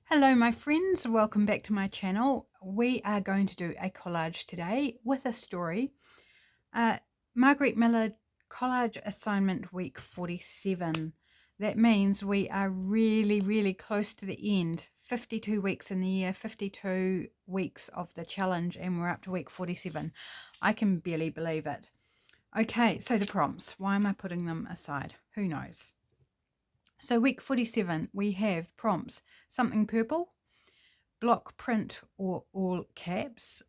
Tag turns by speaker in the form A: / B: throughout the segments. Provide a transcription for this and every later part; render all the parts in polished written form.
A: Hello my friends, welcome back to my channel. We are going to do a collage today with a story. Margarete Miller Collage Assignment Week 47. That means we are really close to the end. 52 weeks in the year, 52 weeks of the challenge, and we're up to week 47. I can barely believe it. Okay, so the prompts. Why am I putting them aside? Who knows? So week 47, we have prompts. Something purple, block print or all caps,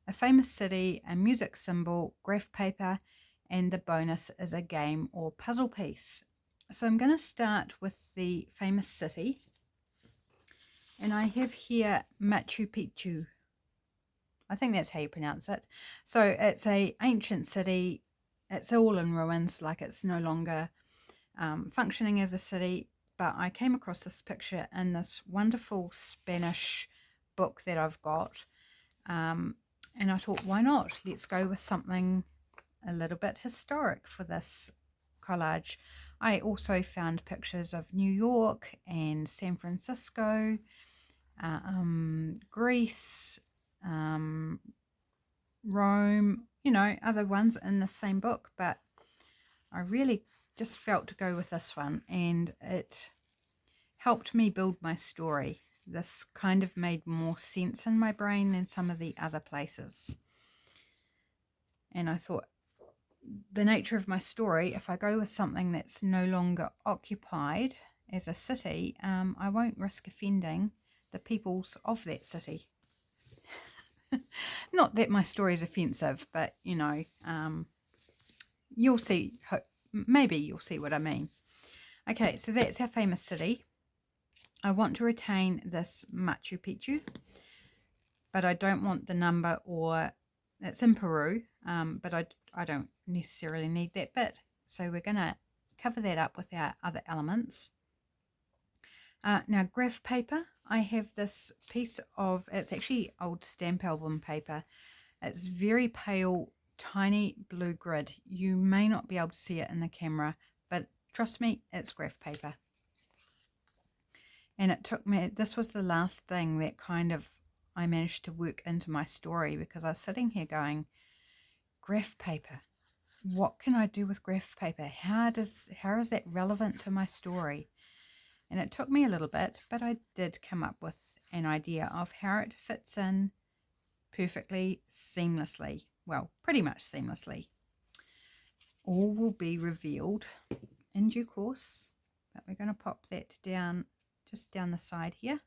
A: a famous city, a music symbol, graph paper, and the bonus is a game or puzzle piece. So I'm going to start with the famous city, and I have here Machu Picchu. I think that's how you pronounce it. So it's a ancient city. It's all in ruins, like it's no longer functioning as a city. But I came across this picture in this wonderful Spanish book that I've got. And I thought, why not? Let's go with something a little bit historic for this collage. I also found pictures of New York and San Francisco, Greece, Rome, other ones in the same book, but I really just felt to go with this one, and it helped me build my story. This kind of made more sense in my brain than some of the other places. And I thought, the nature of my story, if I go with something that's no longer occupied as a city, I won't risk offending the peoples of that city. Not that my story is offensive, but you'll see, maybe you'll see what I mean. Okay, so that's our famous city. I want to retain this Machu Picchu, but I don't want the number, or it's in Peru, but I don't necessarily need that bit. So we're going to cover that up with our other elements. Now, graph paper, I have this piece of, it's actually old stamp album paper. It's very pale, tiny blue grid. You may not be able to see it in the camera, but trust me, it's graph paper. And it took me, this was the last thing that kind of I managed to work into my story, because I was sitting here going, graph paper, what can I do with graph paper? How is that relevant to my story? And it took me a little bit, but I did come up with an idea of how it fits in perfectly, seamlessly. Well, pretty much seamlessly. All will be revealed in due course, but we're going to pop that down, just down the side here.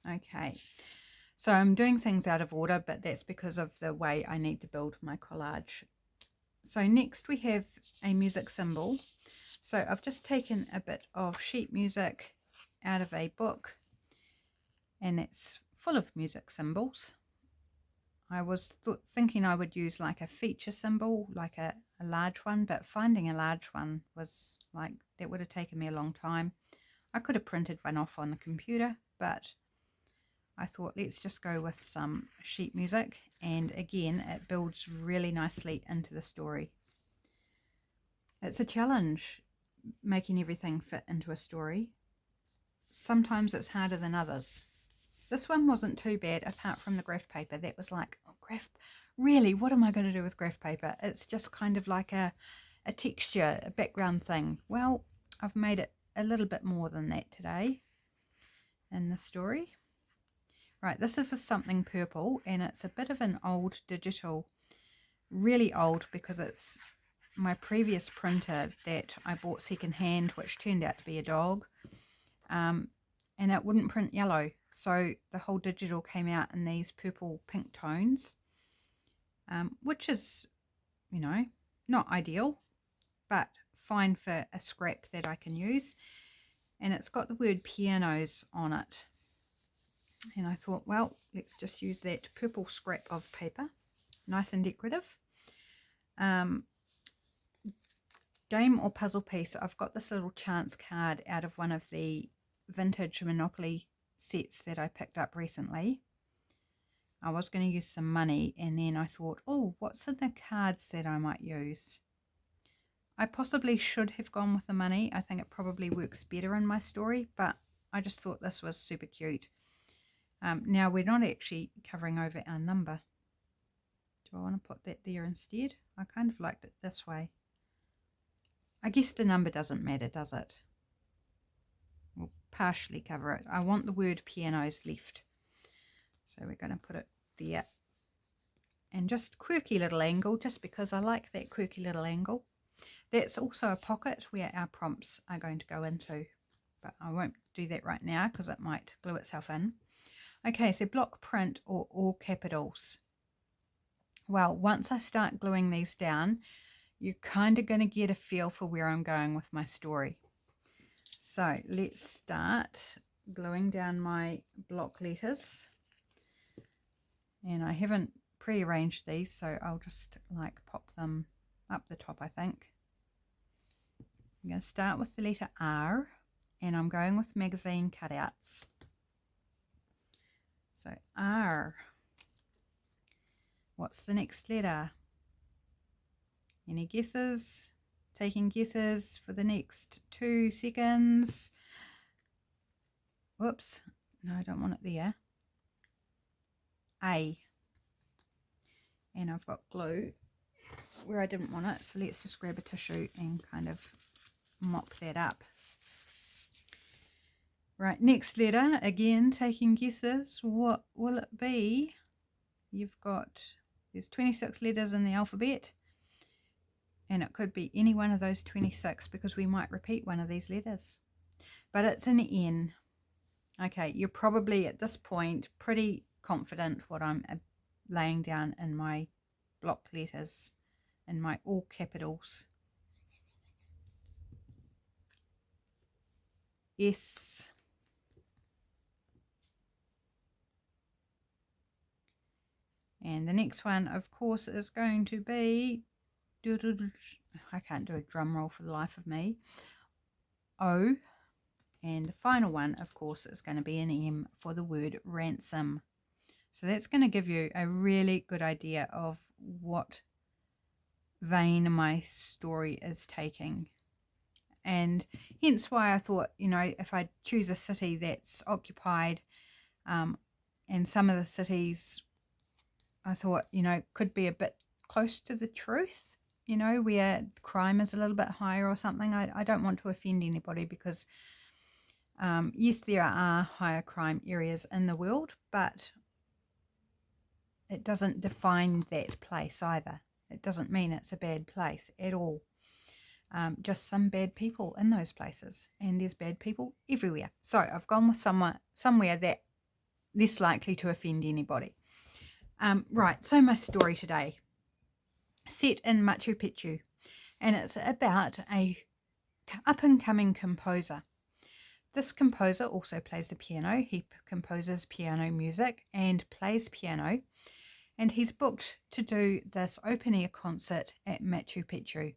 A: Okay, so I'm doing things out of order, but that's because of the way I need to build my collage. So next we have a music symbol. So I've just taken a bit of sheet music out of a book, and it's full of music symbols. I was thinking I would use like a feature symbol, like a large one, but finding a large one was like, that would have taken me a long time. I could have printed one off on the computer, but I thought let's just go with some sheet music, and again it builds really nicely into the story. It's a challenge making everything fit into a story. Sometimes it's harder than others. This one wasn't too bad, apart from the graph paper. That was like, oh, graph, really, what am I going to do with graph paper? It's just kind of like a texture, a background thing. Well, I've made it a little bit more than that today in the story. Right, this is a something purple, and it's a bit of an old digital, really old, because it's my previous printer that I bought secondhand, which turned out to be a dog, and it wouldn't print yellow, so the whole digital came out in these purple pink tones, which is, not ideal, but fine for a scrap that I can use. And it's got the word pianos on it. And I thought, well, let's just use that purple scrap of paper. Nice and decorative. Game or puzzle piece. I've got this little chance card out of one of the vintage Monopoly sets that I picked up recently. I was going to use some money, and then I thought, oh, what's in the cards that I might use? I possibly should have gone with the money. I think it probably works better in my story, but I just thought this was super cute. Now, we're not actually covering over our number. Do I want to put that there instead? I kind of liked it this way. I guess the number doesn't matter, does it? We'll partially cover it. I want the word pianos left. So we're going to put it there. And just quirky little angle, just because I like that quirky little angle. That's also a pocket where our prompts are going to go into. But I won't do that right now because it might glue itself in. Okay, so block print or all capitals. Well, once I start gluing these down, you're kind of going to get a feel for where I'm going with my story. So let's start gluing down my block letters. And I haven't pre-arranged these, so I'll just like pop them up the top, I think. I'm going to start with the letter R, and I'm going with magazine cutouts. So R. What's the next letter? Any guesses? Taking guesses for the next 2 seconds. Whoops. No, I don't want it there. A. And I've got glue where I didn't want it, so let's just grab a tissue and kind of mop that up. Right, next letter, again taking guesses. What will it be? There's 26 letters in the alphabet, and it could be any one of those 26 because we might repeat one of these letters. But it's an N. Okay, you're probably at this point pretty confident what I'm laying down in my block letters, in my all capitals. S. And the next one, of course, is going to be, I can't do a drum roll for the life of me, O. And the final one, of course, is going to be an M for the word ransom. So that's going to give you a really good idea of what vein my story is taking. And hence why I thought, if I choose a city that's occupied, and some of the cities I thought, could be a bit close to the truth, where crime is a little bit higher or something. I don't want to offend anybody because, yes, there are higher crime areas in the world, but it doesn't define that place either. It doesn't mean it's a bad place at all. Just some bad people in those places, and there's bad people everywhere. So I've gone with somewhere that less likely to offend anybody. Right, so my story today, set in Machu Picchu, and it's about a up-and-coming composer. This composer also plays the piano. He composes piano music and plays piano, and he's booked to do this open-air concert at Machu Picchu.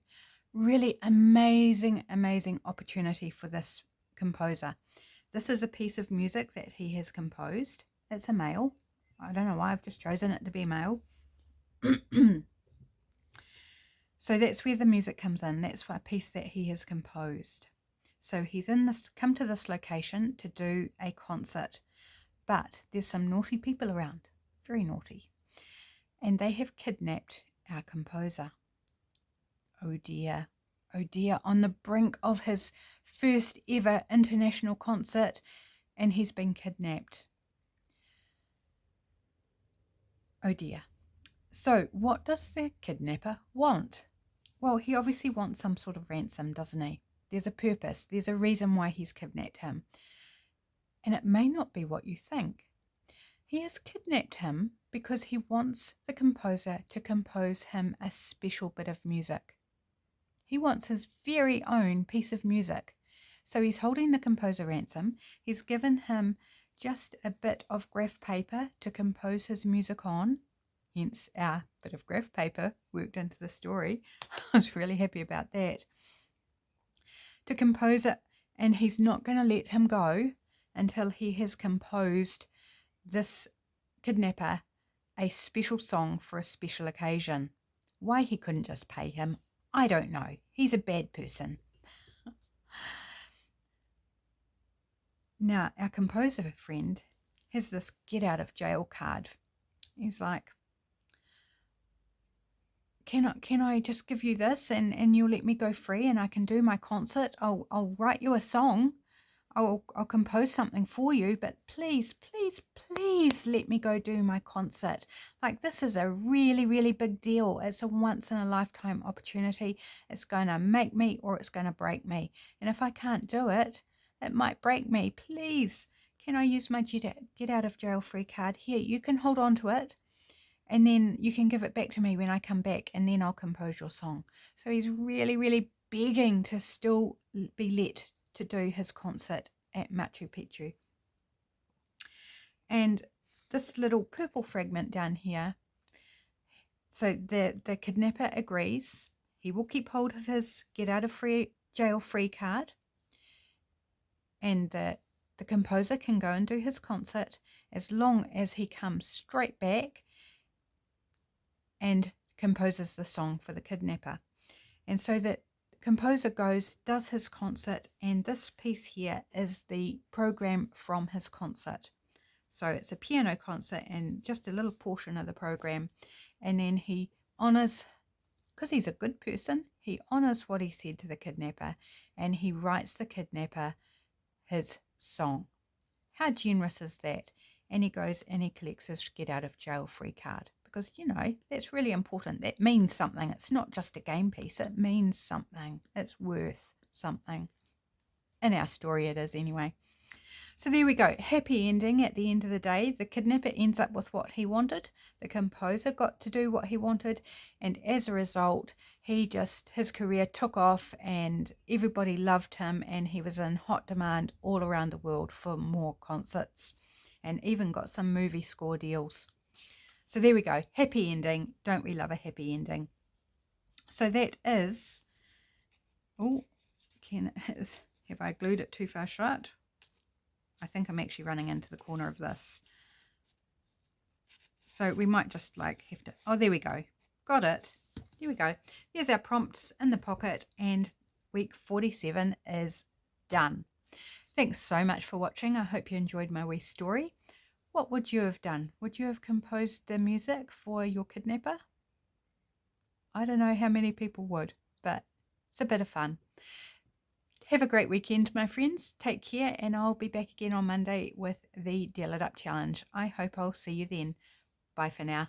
A: Really amazing, amazing opportunity for this composer. This is a piece of music that he has composed. It's a male. I don't know why I've just chosen it to be male. So that's where the music comes in. That's a piece that he has composed. So he's come to this location to do a concert, but there's some naughty people around, very naughty, and they have kidnapped our composer. Oh dear, on the brink of his first ever international concert, and he's been kidnapped. Oh dear. So what does the kidnapper want? Well, he obviously wants some sort of ransom, doesn't he? There's a purpose. There's a reason why he's kidnapped him. And it may not be what you think. He has kidnapped him because he wants the composer to compose him a special bit of music. He wants his very own piece of music. So he's holding the composer ransom. He's given him just a bit of graph paper to compose his music on. Hence our bit of graph paper worked into the story. I was really happy about that. To compose it, and he's not going to let him go until he has composed this kidnapper a special song for a special occasion. Why he couldn't just pay him, I don't know. He's a bad person. Now, our composer friend has this get out of jail card. He's like, can I just give you this and you'll let me go free and I can do my concert? I'll write you a song. I'll compose something for you, but please, please, please let me go do my concert. Like, this is a really, really big deal. It's a once in a lifetime opportunity. It's going to make me or it's going to break me. And if I can't do it, it might break me. Please, can I use my get out of jail free card? Here, you can hold on to it. And then you can give it back to me when I come back and then I'll compose your song. So he's really, really begging to still be let to do his concert at Machu Picchu. And this little purple fragment down here, so the kidnapper agrees. He will keep hold of his get out of jail free card. And the composer can go and do his concert as long as he comes straight back and composes the song for the kidnapper. And so the composer goes, does his concert, and this piece here is the program from his concert. So it's a piano concert and just a little portion of the program. And then he honors, because he's a good person, he honors what he said to the kidnapper and he writes the kidnapper his song. How generous is that? And he goes and he collects his get out of jail free card. Because, you know, that's really important. That means something. It's not just a game piece. It means something. It's worth something. In our story it is anyway. So there we go. Happy ending at the end of the day. The kidnapper ends up with what he wanted. The composer got to do what he wanted. And as a result, his career took off and everybody loved him. And he was in hot demand all around the world for more concerts. And even got some movie score deals. So there we go. Happy ending. Don't we love a happy ending? So that is... Oh, have I glued it too far shut? I think I'm actually running into the corner of this. So we might just like have to... Oh, there we go. Got it. There we go. There's our prompts in the pocket and week 47 is done. Thanks so much for watching. I hope you enjoyed my wee story. What would you have done? Would you have composed the music for your kidnapper? I don't know how many people would, but it's a bit of fun. Have a great weekend, my friends. Take care, and I'll be back again on Monday with the Deal It Up Challenge. I hope I'll see you then. Bye for now.